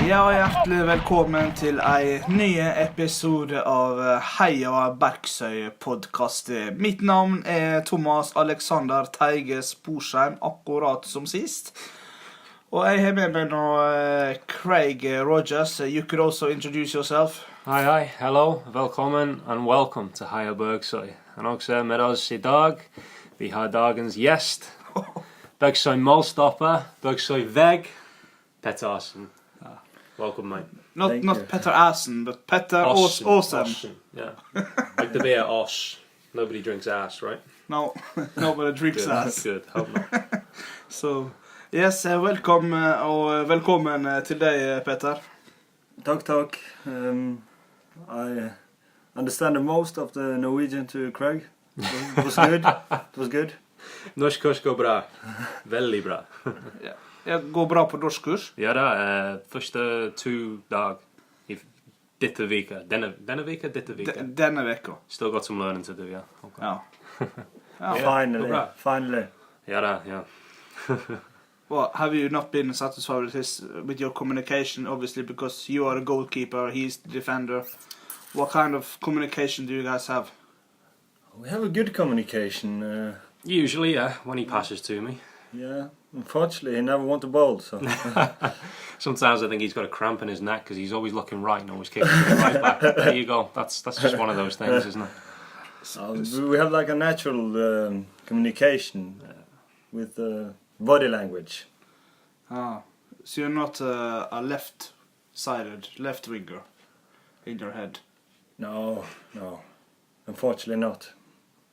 Ja, hjertelig velkommen til en ny episode av Heia Bergsøy-podcast. Mitt navn Thomas Alexander Teige Sporsheim, akkurat som sist. Og jeg har med meg nå Craig Rogers. You could also introduce yourself. Hi, hello, velkommen and welcome to Heia Bergsøy. En også med oss I dag, vi har dagens gjest, Bergsøy målstopper, Bergsøy vegg, Petter Aasen. Welcome, mate. Not Petter Aasen, but Petter Aasen. Yeah, like the beer Osh. Nobody drinks ass, right? No, nobody drinks Good, ass. Good, hope not. So, yes, velkommen til deg, Petter. Talk. I understand most of the Norwegian to Craig. It was good. It was good. Norsk kurs går bra. Veldig bra. Jeg går bra på norsk kurs. Ja da, første 2 dag I dette vika. Denne vika. Denne veka. Still got some learning to do, yeah. Okay. Ja. Finally. Ja da, yeah. Well, have you not been satisfied with your communication, obviously, because you are a goalkeeper, he's the defender. What kind of communication do you guys have? We have a good communication. Usually, yeah, when he passes to me. Yeah, unfortunately, he never won the ball. So Sometimes I think he's got a cramp in his neck because he's always looking right and always kicking it right back. There you go. That's just one of those things, isn't it? We have like a natural communication with body language. Ah, so you're not a left-sided, left-winger in your head? No, unfortunately not.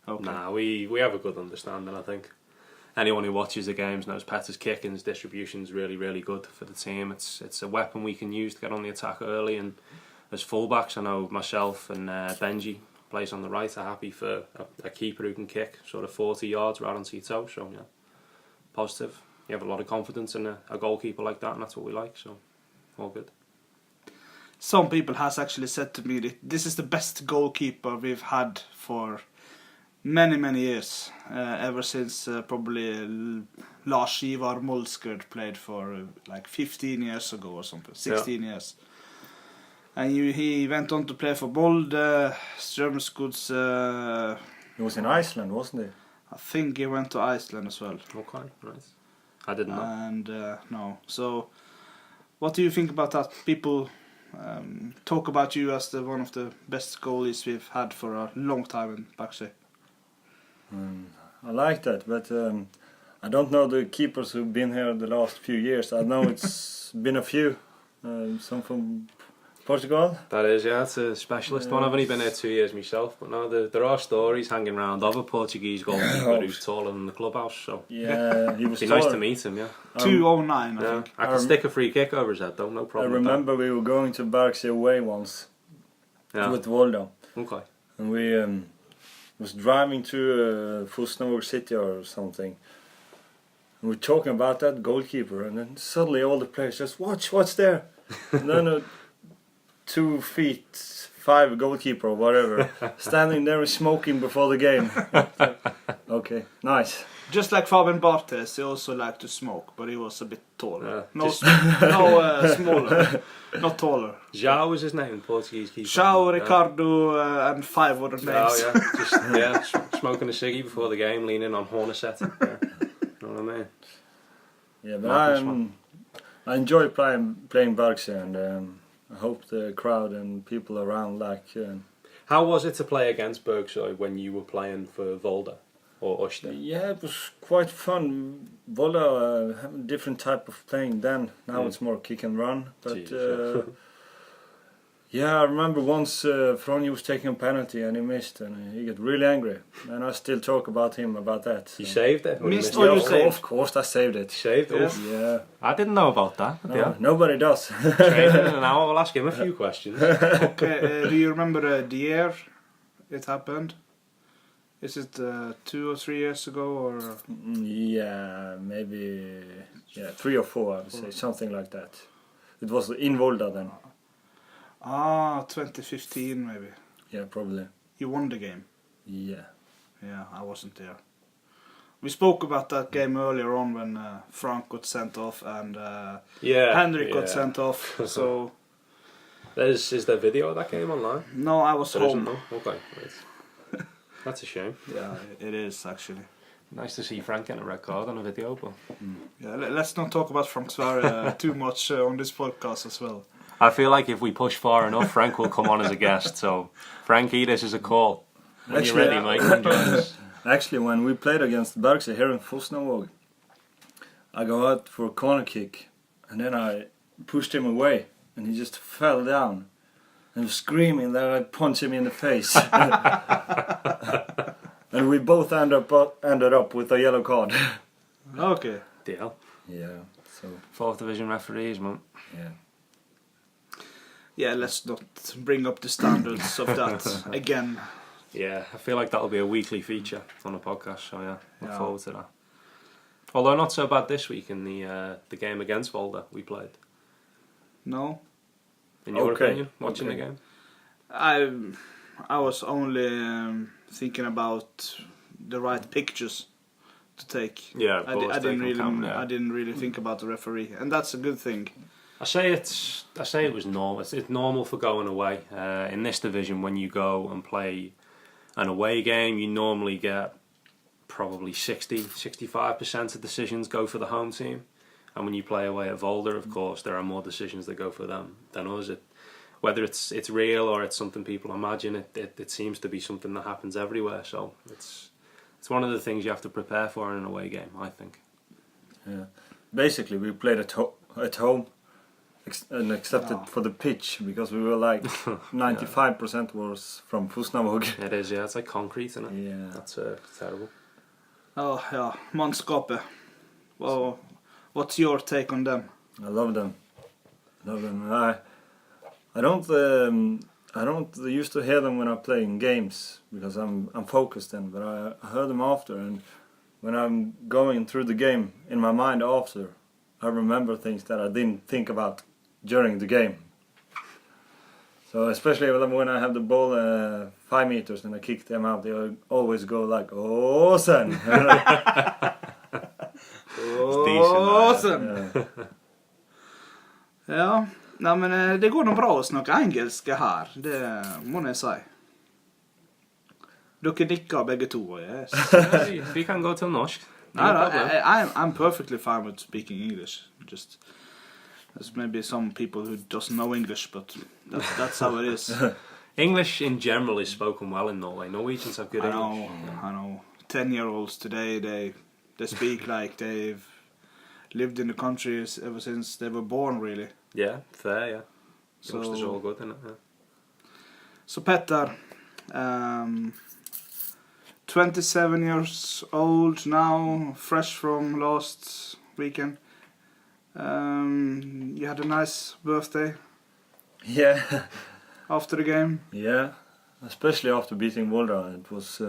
Okay. Nah, we have a good understanding, I think. Anyone who watches the games knows Petter's kicking, his distribution's really, really good for the team. It's a weapon we can use to get on the attack early, and as fullbacks, I know myself and Benji plays on the right are happy for a keeper who can kick sort of 40 yards right onto your toe, so yeah, positive. You have a lot of confidence in a goalkeeper like that, and that's what we like, so all good. Some people has actually said to me that this is the best goalkeeper we've had for many years, ever since probably Lars Ivar Molskerd played for like 15 years ago or something, 16 years. And he went on to play for Volda, Strømsgods. He was in Iceland, wasn't he? I think he went to Iceland as well. Okay, nice. I didn't know. And no, so what do you think about that? People talk about you as one of the best goalies we've had for a long time in Bergsøy. I like that, but I don't know the keepers who've been here the last few years. I know it's been a few, some from Portugal. That is, yeah, it's a specialist one. I've only been here 2 years myself, but no, there are stories hanging around of a Portuguese goalkeeper who's taller than the clubhouse, so yeah, he was it'd be nice to meet him, yeah. 209, I think. I can stick a free kick over his head though, no problem. I remember we were going to Bergsøy away once with Volda. Okay. And we was driving to Fosnavåg city or something. And we're talking about that goalkeeper, and then suddenly all the players just what's there? And then 2 feet 5 goalkeeper or whatever standing there and smoking before the game. Okay, nice. Just like Fabian Barthes, he also liked to smoke, but he was a bit taller. Yeah, Smaller, not taller. João was his name, Portuguese keeper. João, Ricardo, and 5 other names. Oh yeah, smoking a ciggy before the game, leaning on Hornacet. Yeah. You know what I mean? Yeah, but I enjoy playing Bergsøy, and I hope the crowd and people around like. How was it to play against Bergsøy when you were playing for Volda or Ørsta? Yeah, it was quite fun. Volda have a different type of playing then. Now it's more kick and run. But yeah, I remember once Fronje was taking a penalty and he missed, and he got really angry. And I still talk about him about that. So. You saved it? Missed or you saved? Of course I saved it. Saved it? Yes. Yeah. I didn't know about that. No, Yeah. nobody does. Training in an hour, I'll ask him a few questions. Okay, do you remember the year it happened? Is it 2 or 3 years ago, or? Yeah, maybe 3 or 4, I would say, something like that. It was in Volda then. 2015 maybe. Yeah, probably. You won the game. Yeah. Yeah, I wasn't there. We spoke about that game earlier on when Frank got sent off and Henrik got sent off. So is there video of that game online? no, I was There home. isn't, no? Okay, right. That's a shame. Yeah, it is actually. Nice to see Frank getting a red card on a video, but Yeah, let's not talk about Frank Sverre too much on this podcast as well. I feel like if we push far enough, Frank will come on as a guest. So, Frankie, this is a call. When you're ready, mate, come join us. Actually, when we played against Bergsøy here in Fosnavåg, I go out for a corner kick, and then I pushed him away, and he just fell down, and was screaming that I'd punch him in the face. And we both ended up with a yellow card. Okay. Deal. Yeah, so, 4th division referees, man. yeah. Yeah, let's not bring up the standards of that again. Yeah, I feel like that'll be a weekly feature on the podcast, so yeah, look Yeah. forward to that. Although not so bad this week in the game against Volda we played. No? In your Okay, opinion, watching okay. the game? I was only thinking about the right pictures to take. Yeah, of course, I they didn't can really, count, yeah. I didn't really think about the referee, and that's a good thing. I say it was normal. It's normal for going away. In this division, when you go and play an away game, you normally get probably 65% of decisions go for the home team. And when you play away at Volda, of course, there are more decisions that go for them than us. Whether it's real or it's something people imagine, it seems to be something that happens everywhere. So it's one of the things you have to prepare for in an away game, I think. Yeah. Basically, we played at home and except for the pitch, because we were like 95% was from Fosnavåg. It is, yeah. It's like concrete, isn't it? Yeah. That's terrible. Oh yeah, Manskapet. Well, what's your take on them? I love them. I don't used to hear them when I play in games because I'm focused then, but I heard them after, and when I'm going through the game in my mind after, I remember things that I didn't think about during the game. So especially when I have the ball 5 meters and I kick them out, they always go like Aasen. Aasen! Yeah. Ja, nej men det går nog bra att snacka engelska här, det må jag säga. Dere nikker begge to, yes. Vi kan gå til norsk. No, I'm perfectly fine with speaking English. Just there's maybe some people who doesn't know English, but that's how it is. English in general is spoken well in Norway. Norwegians have good English. I know. 10-year-olds today, they speak like they've lived in the country ever since they were born, really. Yeah, fair, yeah. So- Youngsters are all good, isn't it? Yeah. So Petter, 27 years old now, fresh from last weekend. You had a nice birthday Yeah. after the game. Yeah, especially after beating Volda. It was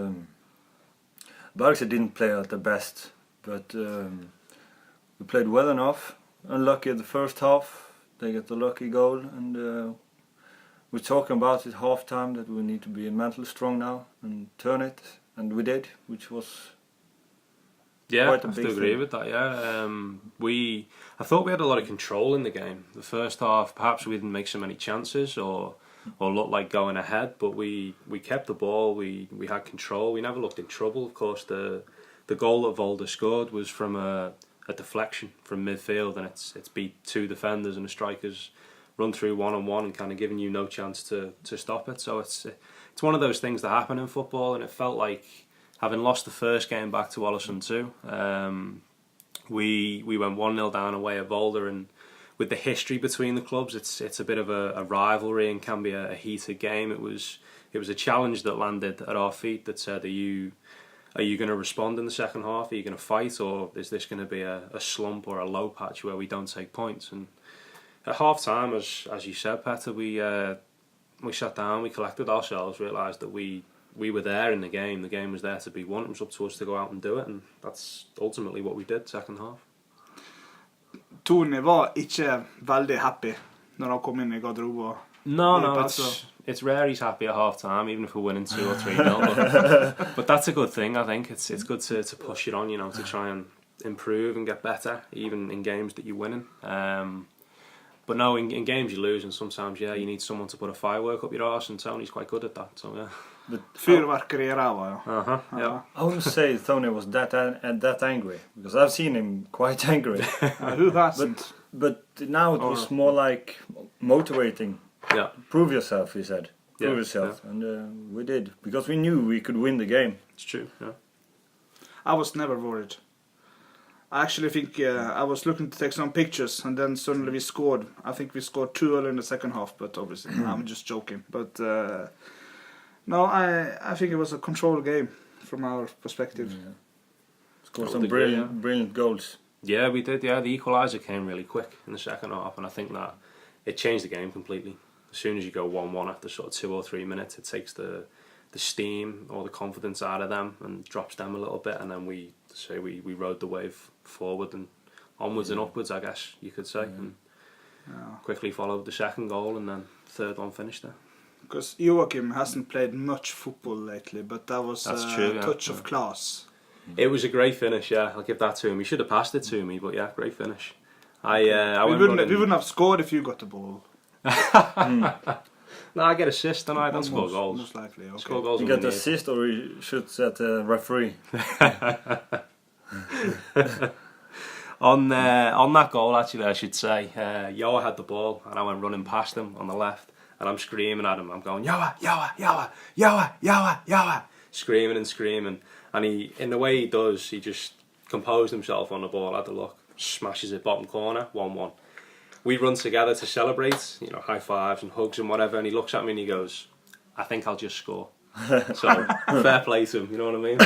Bergsøy didn't play at the best, but we played well enough. Unlucky at the first half, they get the lucky goal, and we're talking about it half time that we need to be mentally strong now and turn it, and we did, which was Yeah, I quite a have big to agree thing. with that, yeah. I thought we had a lot of control in the game. The first half, perhaps we didn't make so many chances or look like going ahead, but we kept the ball, we had control, we never looked in trouble. Of course, the goal that Volda scored was from a deflection from midfield, and it's beat 2 defenders and the strikers run through one-on-one and kind of giving you no chance to stop it. So it's one of those things that happen in football, and it felt like, having lost the first game back to Ålesund 2, we went 1-0 down away at Volda, and with the history between the clubs, it's a bit of a rivalry and can be a heated game. It was a challenge that landed at our feet that said, are you going to respond in the second half? Are you going to fight, or is this going to be a slump or a low patch where we don't take points? And at half time, as you said, Petter, we sat down, we collected ourselves, realised that we were there in the game. The game was there to be won. It was up to us to go out and do it, and that's ultimately what we did second half. Tony var ikke veldig happy når han kom inn i garderoben No, it's rare he's happy at half time, even if we're winning 2 or 3-0. But that's a good thing, I think. It's good to push it on, you know, to try and improve and get better, even in games that you're winning. But no, in games you lose, and sometimes, yeah, you need someone to put a firework up your arse, and Tony's quite good at that, so yeah. Fyrverkeri i räva, ja. Yeah. I wouldn't say Tony was that angry, because I've seen him quite angry. Who hasn't? But now it was more like motivating. Yeah. Prove yourself, he said. Prove Yeah, yourself. And we did, because we knew we could win the game. It's true, yeah. I was never worried. I actually think I was looking to take some pictures, and then suddenly we scored. I think we scored 2 early in the second half, but obviously I'm just joking. But no, I think it was a controlled game from our perspective. Yeah. Scored some brilliant goals. Yeah, we did, yeah. The equaliser came really quick in the second half, and I think that it changed the game completely. As soon as you go 1-1 after sort of 2 or 3 minutes, it takes the steam or the confidence out of them and drops them a little bit, and then we rode the wave forward and onwards and upwards, I guess you could say, and quickly followed the second goal, and then third one finished there. Because Joachim hasn't played much football lately, but that was a touch of class. It was a great finish, yeah. I'll give that to him. He should have passed it to me, but yeah, great finish. We wouldn't have scored if you got the ball. No, I get assists and I don't score goals. Most likely, okay. Score goals. You get assist, or you should set the referee. On that goal, actually, I should say, Yoa had the ball and I went running past him on the left, and I'm screaming at him. I'm going, Yoa, Yoa, Yoa, Yoa, Yoa, Yoa, screaming and screaming. And he, in the way he does, he just composed himself on the ball, had the look, smashes it bottom corner, 1-1. We run together to celebrate, you know, high fives and hugs and whatever, and he looks at me and he goes, I think I'll just score. So, fair play to him, you know what I mean?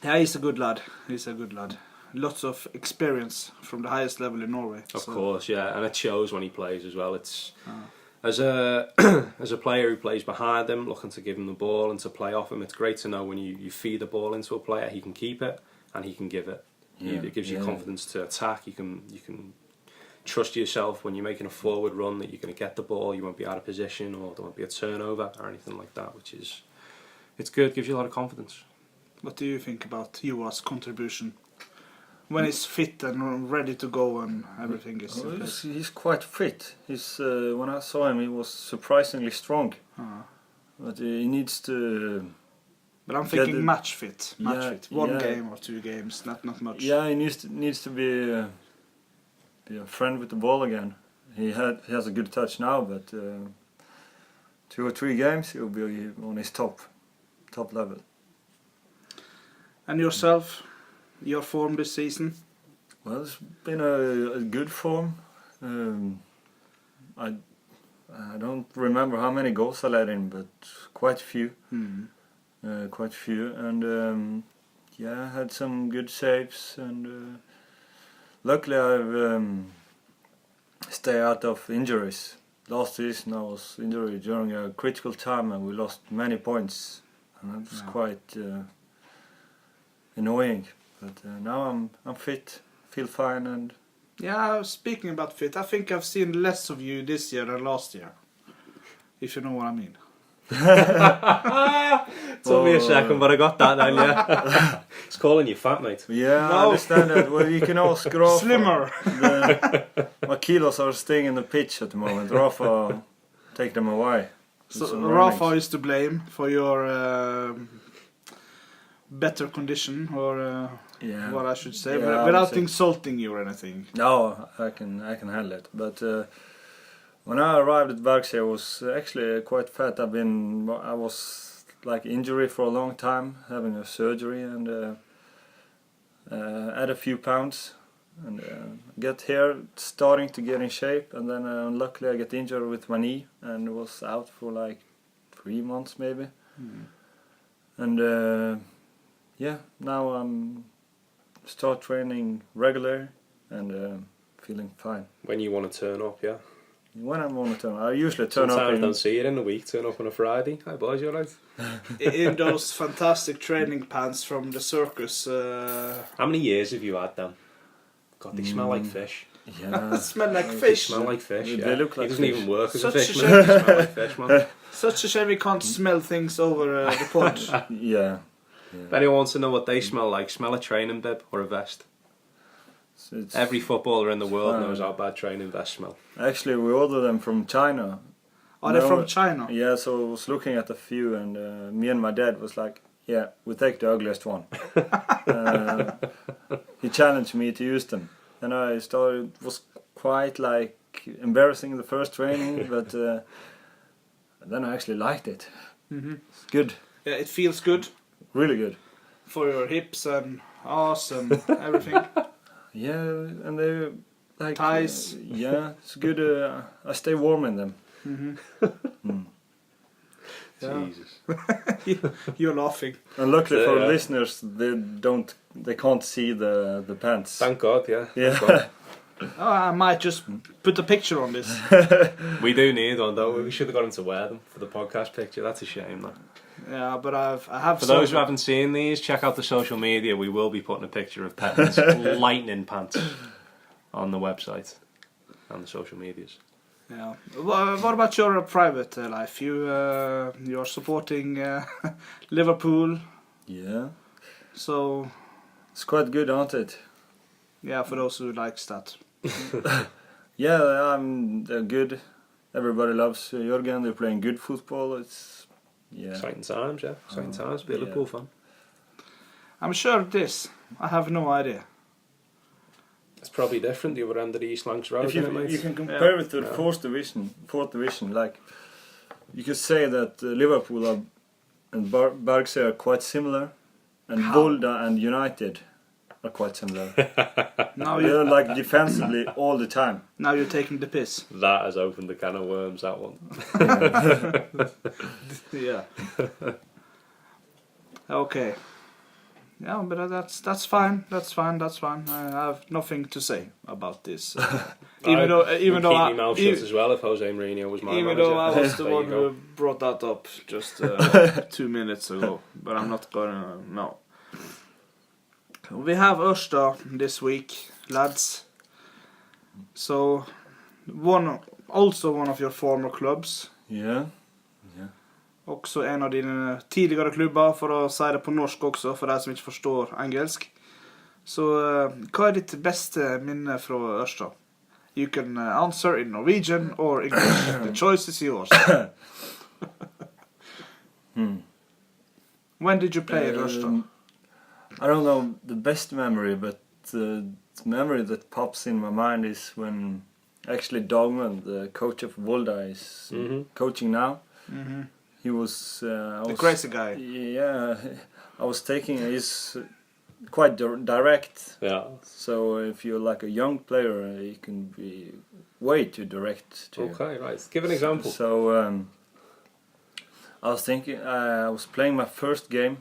Yeah, he's a good lad. Lots of experience from the highest level in Norway. Of course, yeah, and it shows when he plays as well. It's as a as a player who plays behind him, looking to give him the ball and to play off him. It's great to know when you feed the ball into a player, he can keep it and he can give it. Yeah, it gives you confidence to attack. You can trust yourself when you're making a forward run that you're going to get the ball. You won't be out of position, or there won't be a turnover or anything like that. It's good. Gives you a lot of confidence. What do you think about Joa's contribution when he's fit and ready to go and everything is? He's quite fit. When I saw him, he was surprisingly strong. But he needs to. But I'm thinking match fit. One yeah. game or 2 games, not much. Yeah, he needs to be a friend with the ball again. He has a good touch now, but 2 or 3 games he'll be on his top level. And yourself, your form this season? Well, it's been a good form. I don't remember how many goals I let in, but quite a few. Quite a few, and I had some good saves, and luckily I've stayed out of injuries. Last season I was injured during a critical time, and we lost many points, and that was quite annoying. But now I'm fit, feel fine, and speaking about fit, I think I've seen less of you this year than last year, if you know what I mean. Took me a second, but I got that now, yeah. It's calling you fat, mate. Yeah, I understand that. Well, you can ask Rafa. Slimmer. My kilos are staying in the pitch at the moment. Rafa, take them away. So Rafa is to blame for your better condition, or what I should say, without insulting you or anything. No, I can handle it, but. When I arrived at Bergsøy, I was actually quite fat. I was like injury for a long time, having a surgery, and add a few pounds, and get here, starting to get in shape, and then luckily I get injured with my knee and was out for like 3 months maybe. And now I'm start training regular and feeling fine. When you want to turn up, yeah. When I'm on the turn, I usually turn up. Sometimes I don't see it in the week. Turn up on a Friday. Hi boys, you alright? In those fantastic training pants from the circus. How many years have you had them? God, they smell like fish. Yeah. Smell like They fish. smell like fish. They Yeah. look like he doesn't fish. even work as a Such a fisherman. They smell like fish, man. Such a shame we can't smell things over the pod. Yeah. If anyone wants to know what they smell like, smell a training bib or a vest. So it's Every footballer in the world fine. knows how bad training vests smell. Actually, we ordered them from China. Are they No, from China? Yeah, so I was looking at a few, and me and my dad was like, "Yeah, we take the ugliest one." He challenged me to use them, and I started. It was quite like embarrassing the first training, but then I actually liked it. It's good, Yeah, it feels good really good. for your hips and ass and everything. Yeah, and they like Thighs. yeah, it's good. I stay warm in them. Yeah. Jesus. You're laughing. And luckily for Yeah. listeners, they can't see the pants. Thank God, yeah. Yeah. Thank God. Oh, I might just put a picture on this. We do need one though. We should have got him to wear them for the podcast picture. That's a shame, though. Yeah, but I have For some. those who haven't seen these, check out the social media. We will be putting a picture of Petter's lightning pants on the website and the social medias. Yeah. What about your private life? You're supporting Liverpool, Yeah, so it's quite good, aren't it? yeah. For those who likes that. Yeah, they're good. Everybody loves Jürgen. They're playing good football. It's Exciting times, yeah. Exciting times. Be a yeah. Liverpool fan. I'm sure of this. I have no idea. It's probably different the other end of the East Lancs Road, If isn't it, you mate? can compare it to the Yeah. fourth division, like you could say that Liverpool and Bergsøy are quite similar, and How? Volda and United are quite similar. Now They're you like defensively all the time. now you're taking the piss. That has opened a can of worms, that one. Yeah. Okay. Yeah, but that's fine. That's fine. I have nothing to say about this. Even though keep I, my mouth shut as well if Jose Mourinho was my even manager. though I was the There you one go. who brought that up just 2 minutes ago, but I'm not gonna. No. We have Ørsta this week, lads. So one of your former clubs. Yeah. Også en av dine tidligere klubber, for å si det på norsk også, for deg som ikke forstår engelsk. Så hva er ditt beste minne fra Ørsta? You can answer in Norwegian or English. The choice is yours. When did you play at Ørsta? I don't know the best memory, but the memory that pops in my mind is when actually Dogman, the coach of Volda, is coaching now. Mm-hmm. He was The crazy guy. Yeah, I was taking. He's quite direct. Yeah. So if you're like a young player, he can be way too direct to you. Okay, right. Give an example. So I was thinking. I was playing my first game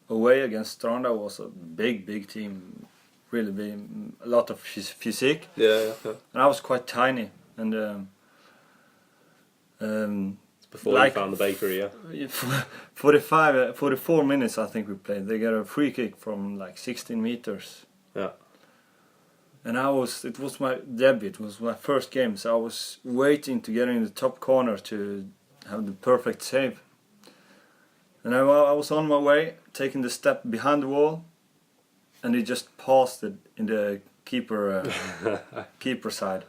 away against Stranda. Was a big team, really big, a lot of physique. Yeah. And I was quite tiny, and Before like- you found the bakery, yeah. 44 minutes I think we played. They got a free kick from like 16 meters. Yeah. And it was my debut, it was my first game, so I was waiting to get in the top corner to have the perfect save. And I was on my way, taking the step behind the wall, and he just passed it in the keeper side.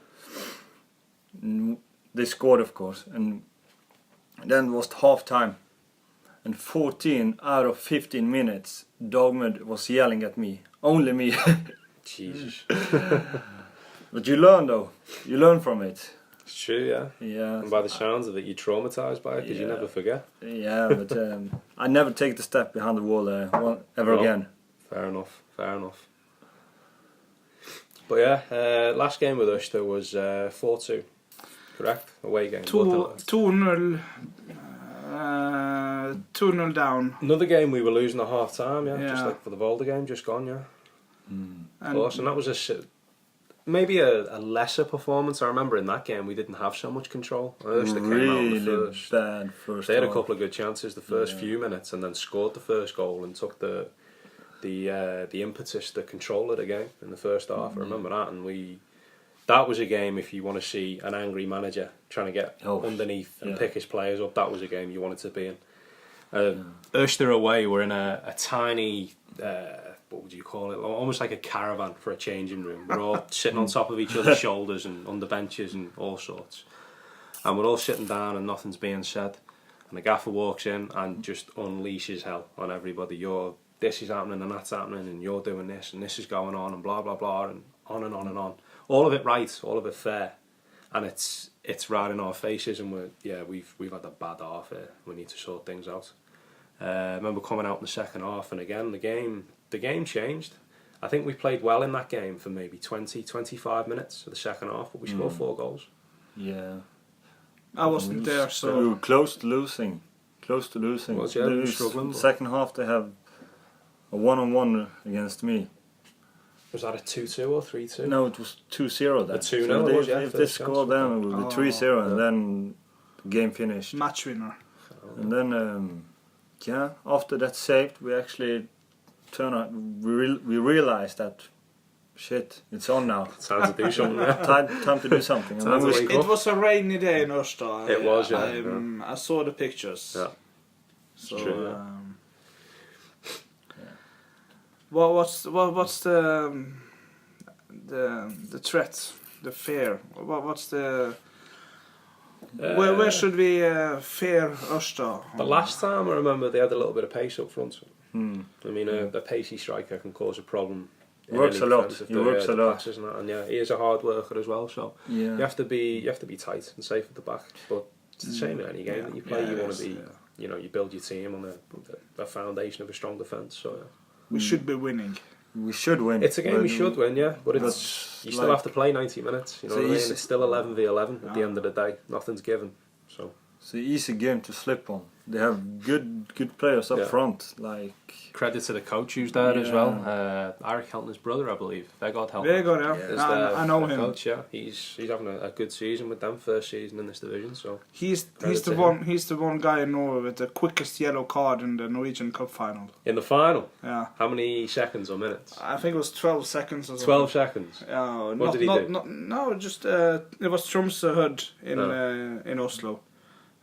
And they scored, of course, and then it was half time. And 14 out of 15 minutes, Dogmed was yelling at me, only me. Jesus. But you learn though, you learn from it. It's true, yeah. Yeah. And by the sounds of it, you're traumatised by it because you Yeah. never forget. Yeah, but I never take the step behind the wall ever No. again. Fair enough. But yeah, last game with Ørsta was 4-2, correct? Away game. 2-0 down. Another game we were losing at half time, yeah. Just Yeah. like for the Volda game, just gone, yeah. Of course, and that was maybe a lesser performance. I remember in that game we didn't have so much control. Ørsta came out in the Really first. bad first They had a half. couple of good chances the first Yeah. few minutes and then scored the first goal and took the the impetus, the control of the game in the first half. I remember that, and that was a game, if you want to see an angry manager trying to get underneath and pick his players up, that was a game you wanted to be in. Ørsta away, we're in a tiny, what would you call it, almost like a caravan for a changing room. We're all sitting on top of each other's shoulders and under benches and all sorts. And we're all sitting down and nothing's being said. And the gaffer walks in and just unleashes hell on everybody. This is happening and that's happening and you're doing this and this is going on and blah, blah, blah, and on and on and on. All of it right, all of it fair. And it's right in our faces, and we've had a bad half here. We need to sort things out. I remember coming out in the second half, and again the game changed. I think we played well in that game for maybe 20-25 minutes of the second half, but we scored 4 goals. Yeah, I wasn't there, so we were close to losing. Was, yeah, we were struggling. Second half they have a 1-on-1 against me. Was that a 2-2 or 3-2? No, it was 2-0 then. A 2-0 So if they scored then, it would be 3-0, and then the game finished. match winner. And then, after that saved, we actually we realized that, shit, it's on now. Time to do something. Time to do something. And then It was a rainy day in Ørsta. It was, yeah. I saw the pictures. Yeah. So, True, yeah. Well, what's the threat, the fear? What's the where should we fear Ørsta? The last time I remember they had a little bit of pace up front. I mean, a pacey striker can cause a problem. Works a lot. He works a lot. And yeah, he is a hard worker as well. So you have to be tight and safe at the back. But it's the same in any game that you play. You want to be, you build your team on a foundation of a strong defence. So we should be winning. We should win. It's a game we should win, yeah. But you still have to play 90 minutes. You know what I mean? It's still 11v11 at the end of the day. Nothing's given. So it's an easy game to slip on. They have good players up front. Like, credit to the coach who's there as well. Eric Helton's brother, I believe. Vegard Helton. Vegard, I know him. Coach, yeah. He's having a good season with them, first season in this division. So he's the one guy in Norway with the quickest yellow card in the Norwegian Cup final. In the final? Yeah. How many seconds or minutes? I think it was 12 seconds or something. 12 seconds? What did he do? No, just it was Tromsø Hud in Oslo.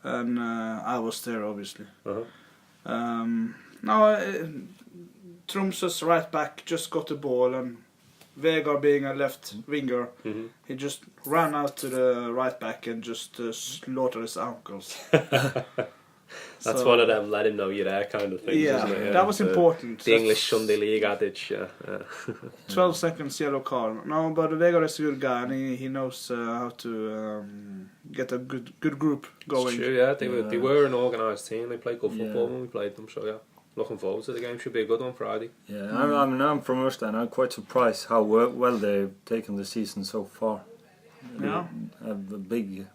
And I was there, obviously. Tromsø's right back just got the ball, and Vegard, being a left winger, he just ran out to the right back and just slaughtered his ankles. That's one of them let him know you're there kind of things, isn't it? Yeah, that was important. The English Sunday League adage. 12 seconds yellow card. No, but Vegard is a good guy, and he knows how to get a good group going. It's true, yeah. They were an organised team. They played good football when we played them, so yeah. Looking forward to the game. Should be a good one Friday. Yeah, I'm from Ørsta, and I'm quite surprised how well they've taken the season so far. Yeah, have a big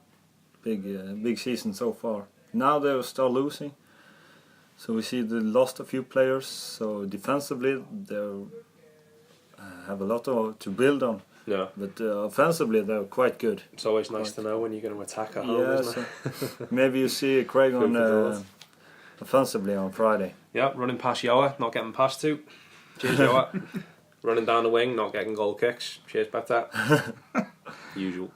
season so far. Now they start losing, so we see they lost a few players. So defensively, they have a lot to build on. Yeah, but offensively, they're quite good. It's always nice to know when you're going to attack at home, isn't it? Maybe you see Craig on offensively on Friday. Yeah, running past Heia, not getting past two. Cheers, Heia. Running down the wing, not getting goal kicks. Cheers, Petter. Usual.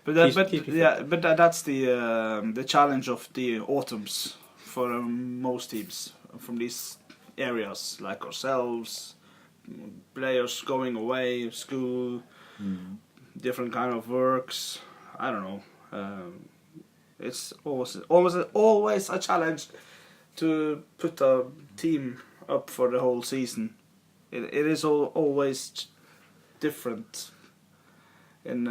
But that's the challenge of the autumns for most teams from these areas, like ourselves, players going away, school, different kind of works. I don't know. It's always a challenge to put a team up for the whole season. It is always different in.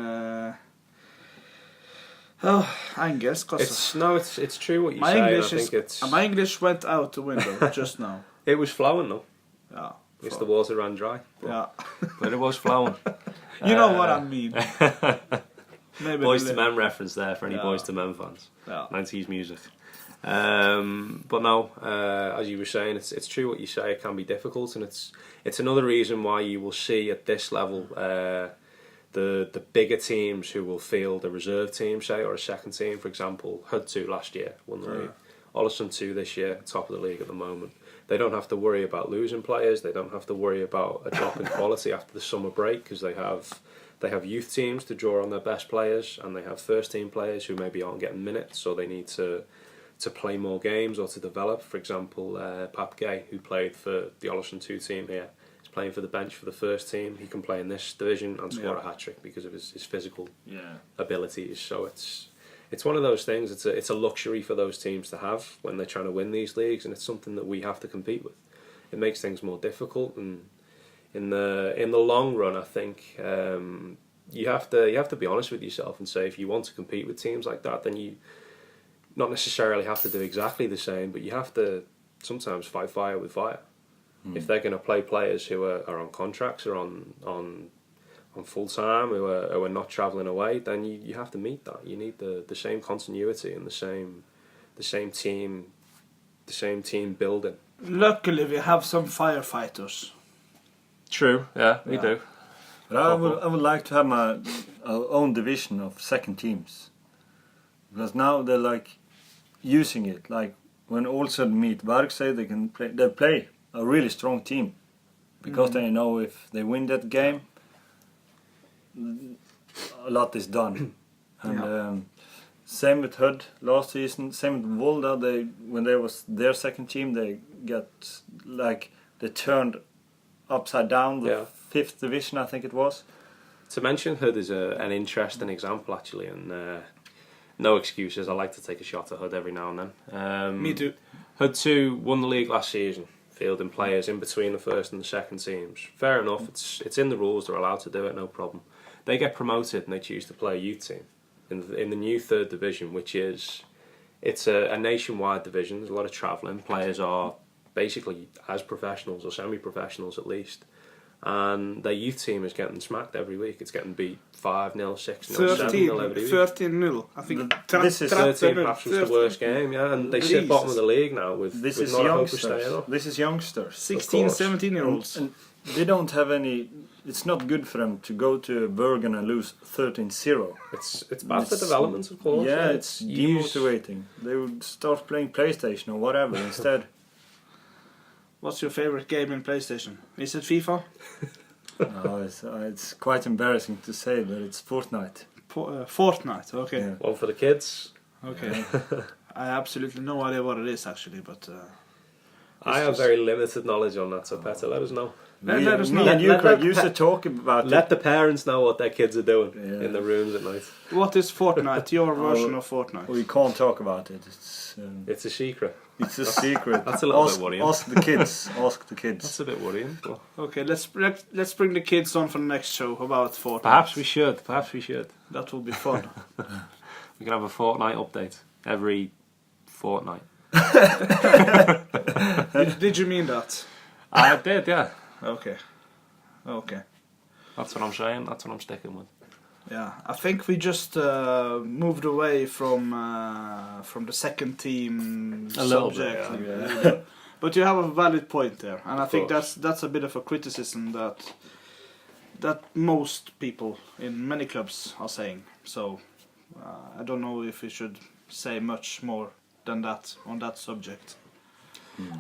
Engelsk. It's true what you say. My English went out the window just now. It was flowing though. Yeah. Because the water ran dry. But it was flowing. You know what I mean. Maybe Boys to Men reference there for any Boys to Men fans. Yeah. 90s music. But no, as you were saying, it's true what you say. It can be difficult, and it's another reason why you will see at this level the bigger teams who will field a reserve team, say, or a second team. For example, Hud 2 last year won the league. Olsen 2 this year, top of the league at the moment. they don't have to worry about losing players. They don't have to worry about a drop in quality after the summer break because they have youth teams to draw on their best players, and they have first team players who maybe aren't getting minutes, so they need to play more games or to develop. For example, Pap Gay, who played for the Olsen 2 team here, is playing for the bench for the first team. He can play in this division and score a hat-trick because of his physical abilities. So it's one of those things. It's a luxury for those teams to have when they're trying to win these leagues, and it's something that we have to compete with. It makes things more difficult, and in the long run, I think you have to be honest with yourself and say if you want to compete with teams like that, then you not necessarily have to do exactly the same, but you have to sometimes fight fire with fire. If they're going to play players who are on contracts or on full time, who are not travelling away, then you have to meet that. You need the same continuity and the same team building. Luckily, we have some firefighters. True, yeah, we do. But I would like to have our own division of second teams, because now they're like using it. Like when also meet Bergsøy, they play a really strong team because they know if they win that game, a lot is done. And same with Hud last season. Same with Volda. When they was their second team, they turned upside down the fifth division, I think it was. To mention Hud is an interesting example actually, and no excuses. I like to take a shot at Hud every now and then. Me too. Hud 2 won the league last season, fielding players in between the first and the second teams. Fair enough, it's in the rules, they're allowed to do it, no problem. They get promoted and they choose to play a youth team in the new third division, which is a nationwide division. There's a lot of travelling. Players are basically as professionals or semi-professionals at least, and their youth team is getting smacked every week. It's getting beat 5-0, 6-0, 7-0 every week. 13-0, I think. This is 13 perhaps was the worst game, and they sit bottom of the league now with not a hope of staying up. This is youngsters. 16, 17-year-olds. And they don't have any. It's not good for them to go to Bergen and lose 13-0. It's bad for development, of course. Yeah, it's demotivating. They would start playing PlayStation or whatever instead. What's your favorite game in PlayStation? Is it FIFA? No, it's quite embarrassing to say, but it's Fortnite. Fortnite, okay. Yeah. One for the kids. Okay. I have absolutely no idea what it is actually, but... I have very limited knowledge on that, so Petter, let us know. Let us know. Me and you could use to talk about Let the parents know what their kids are doing in the rooms at night. What is Fortnite? Your version of Fortnite? We can't talk about it. It's a secret. It's a secret. That's a little bit worrying. Ask the kids. Ask the kids. That's a bit worrying. But Okay, let's bring the kids on for the next show about Fortnite. perhaps we should. That will be fun. We can have a Fortnite update every fortnight. Did you mean that? I did, yeah. Okay. That's what I'm saying. That's what I'm sticking with. Yeah, I think we just moved away from the second team A little subject. bit, yeah. But you have a valid point there, and I think course. that's a bit of a criticism that most people in many clubs are saying. So I don't know if we should say much more than that on that subject.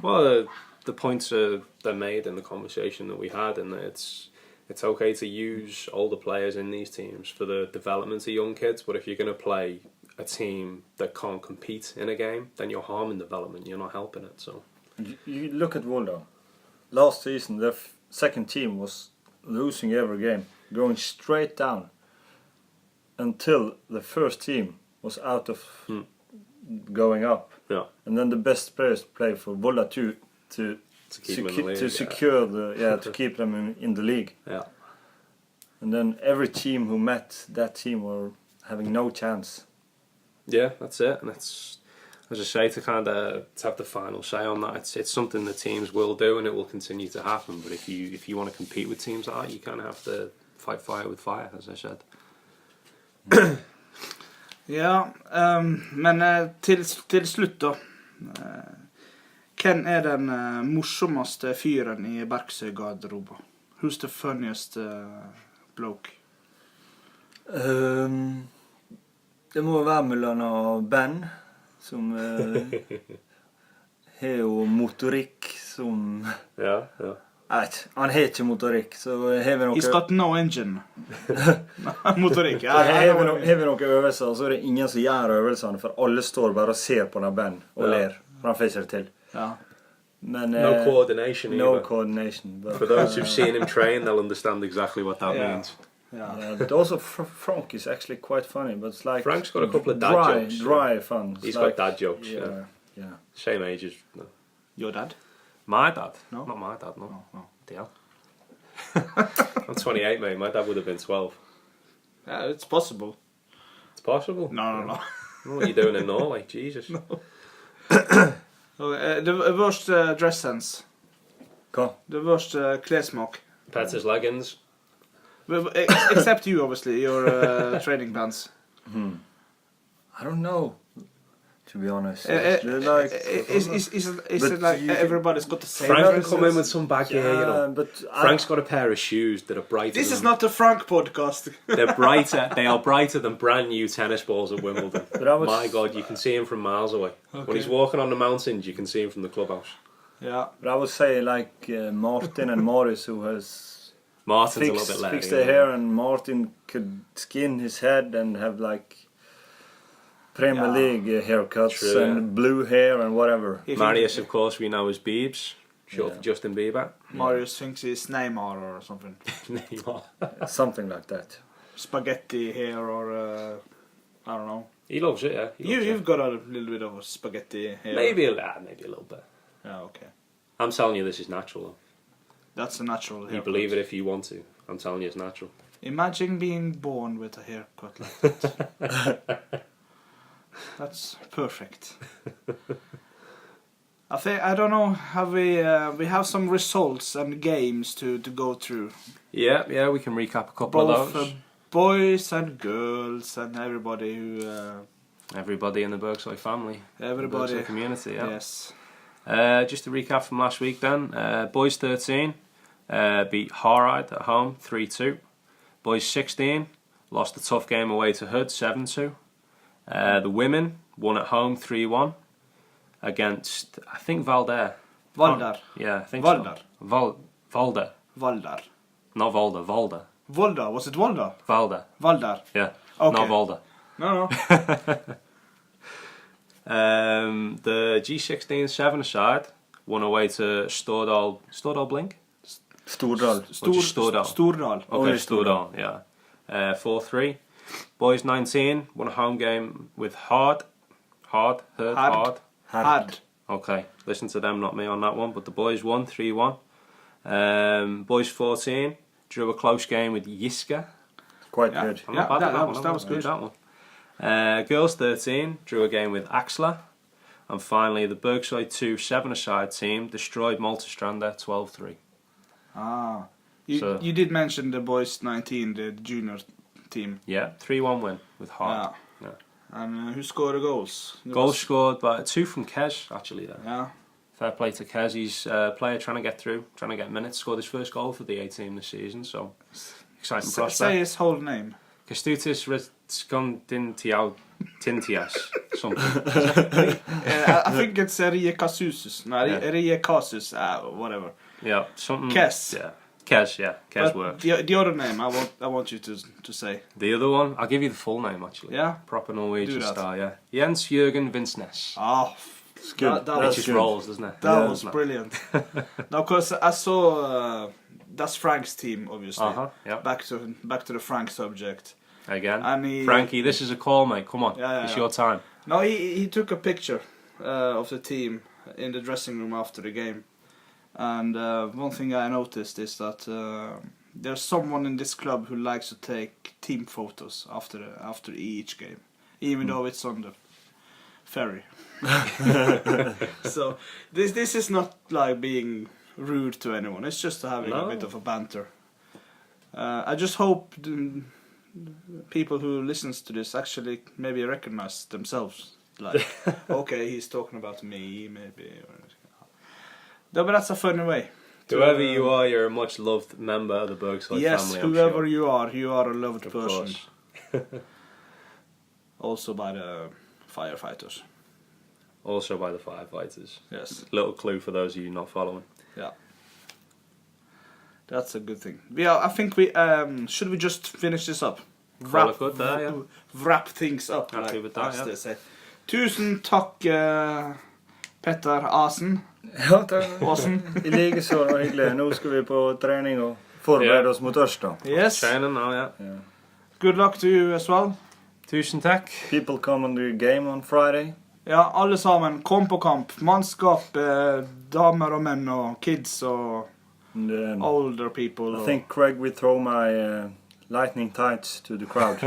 Well, the points they're made in the conversation that we had, and it's okay to use older players in these teams for the development of young kids, but if you're going to play a team that can't compete in a game, then you're harming development, you're not helping it. So You look at Volda. Last season, their second team was losing every game, going straight down until the first team was out of going up. yeah, And then the best players played for Volda to keep them in the league, to secure to keep them in the league. yeah. And then every team who met that team were having no chance. Yeah, that's it, and it's, as I say, to have the final say on that. It's something that teams will do, and it will continue to happen. But if you want to compete with teams like that, you kind of have to fight fire with fire, as I said. Ja, men til slutt da. Hvem den morsomste fyren i Bergsøy-garderoben? Who's the funniest bloke? Det må være mellom og Ben, som har jo motorikk som... Ja. Han har ikke motorikk, så har vi noe... He's got no engine. Motorikk, ja. Har vi noen øvelser, så er det ingen som gjør øvelsene, for alle står bare og ser på den band og ler. Han får ikke det til. Ja. Men, no coordination no either. coordination. But, For those who've seen him train, they'll understand exactly what that means. Yeah. but also Frank is actually quite funny, but it's like... Frank's got a couple of dad jokes. Dry fun. He's like, got dad jokes, yeah. Same age as... No. Your dad? My dad? No. Not my dad, no. No. Deal. I'm 28, mate. My dad would have been 12. Yeah, it's possible. It's possible. No. What are you doing in Norway? Jesus. No. The worst dress sense. Hva? The worst klesmak. Petter's leggings. Except you, obviously, your training pants. I don't know, to be honest. Is it like everybody's got the same Frank can dresses? come in with some bag here, you know. But Frank's got a pair of shoes that are brighter. This than, is not the Frank podcast. They're brighter. They are brighter than brand new tennis balls at Wimbledon. My God, you can see him from miles away. Okay. When he's walking on the mountains, you can see him from the clubhouse. Yeah. But I would say like Martin and Morris, who has Martin's a little bit later. fixed their hair, and Martin could skin his head and have like Premier League haircuts. True, and blue hair and whatever. Marius, of course, we know as Biebs, short for Justin Bieber. Marius thinks he's Neymar or something. Neymar. Something like that. Spaghetti hair or I don't know. He loves it, yeah. You've got a little bit of a spaghetti hair. Maybe a little bit. Yeah, okay. I'm telling you, this is natural, though. That's a natural haircut. You believe it if you want to. I'm telling you, it's natural. Imagine being born with a haircut like that. That's perfect. I don't know. We have some results and games to go through. Yeah, we can recap a couple of those. Boys and girls and everybody who. Everybody in the Bergsøy family. Everybody. Bergsøy community. Yeah. Yes. Just to recap from last week, then. Boys 13 beat Harride at home 3-2. Boys 16 lost a tough game away to Hood 7-2. The women won at home 3-1 against, I think, Volda. Voldar. Yeah, I think Voldar. so. Volda. Voldar. Not Volda, Volda. Volda. Was it Volda? Volda. Voldar. Yeah. Okay. Not Volda. No. The G16 7-a-side won away to Stordal Blink? Stordal. Stordal. Stordal. Okay, Only Stordal, yeah. 4-3. Boys 19 won a home game with Hard. Okay, listen to them, not me on that one. But the boys won 3-1. Boys 14 drew a close game with Yiska. Quite good. Yeah, that was good. That one. Girls 13 drew a game with Axla. And finally, the Bergsøy 2 7-a-side team destroyed Maltastranda 12-3. Ah, you did mention the boys 19, the junior team. Yeah, 3-1 win with Hard. Yeah. And who scored the goals? Goals scored by 2 from Kez, actually. There. Yeah. Fair play to Kez. He's a player trying to get through, trying to get minutes. Scored his first goal for the A team this season, so exciting prospect. Say his whole name. Kestutis Tintias, something. I think it's Rie Casusus. No, Rie Casus, whatever. Yeah, something. Kez. Yeah, Kez. Yeah, Kez But works. the other name, I want you to say. The other one, I'll give you the full name actually. Yeah. Proper Norwegian Do that. style. Yeah, Jens Jürgen Vinsnes. Oh, It's good. That It was just good. rolls, doesn't it? That Yeah. was brilliant. Now, because I saw that's Frank's team, obviously. Yeah. Back to the Frank subject. Again, And Frankie, this is a call, mate. Come on, it's your time. No, he took a picture of the team in the dressing room after the game, and one thing I noticed is that there's someone in this club who likes to take team photos after each game, even though it's on the ferry. So this is not like being rude to anyone. It's just having a bit of a banter. I just hope people who listens to this actually maybe recognize themselves. Like, okay, he's talking about me, maybe. No, but that's a funny way. Whoever you are, you're a much loved member of the Bergsøy family. Yes, I'm whoever sure. you are a loved Of person. course. Also by the firefighters. Also by the firefighters. Yes. Little clue for those of you not following. Yeah. That's a good thing. I think we should we just finish this up? Call it good there, yeah. Wrap things up. Happy with that, as yeah. they say. Tusen takk, Petter Aasen. Ja, takk. Aasen. I like så var hyggelig. Nå skal vi på trening og forberede oss mot Ørsta. Yes. Training now, yeah. Good luck to you as well. Tusen takk. People come on the game on Friday. Ja, alle sammen. Kom på kamp. Mannskap, damer og menn og kids og older people. I think Craig will throw my lightning tights to the crowd.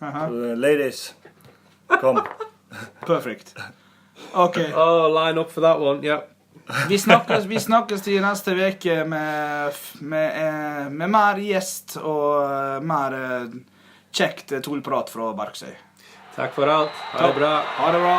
So, ladies, come. Perfect. Okay. Oh, line up for that one, yeah. Vi snakkes til neste veke med mer gjest og mer kjekt tullprat fra Bergsøy. Takk for alt. Ha det bra. Ha det bra.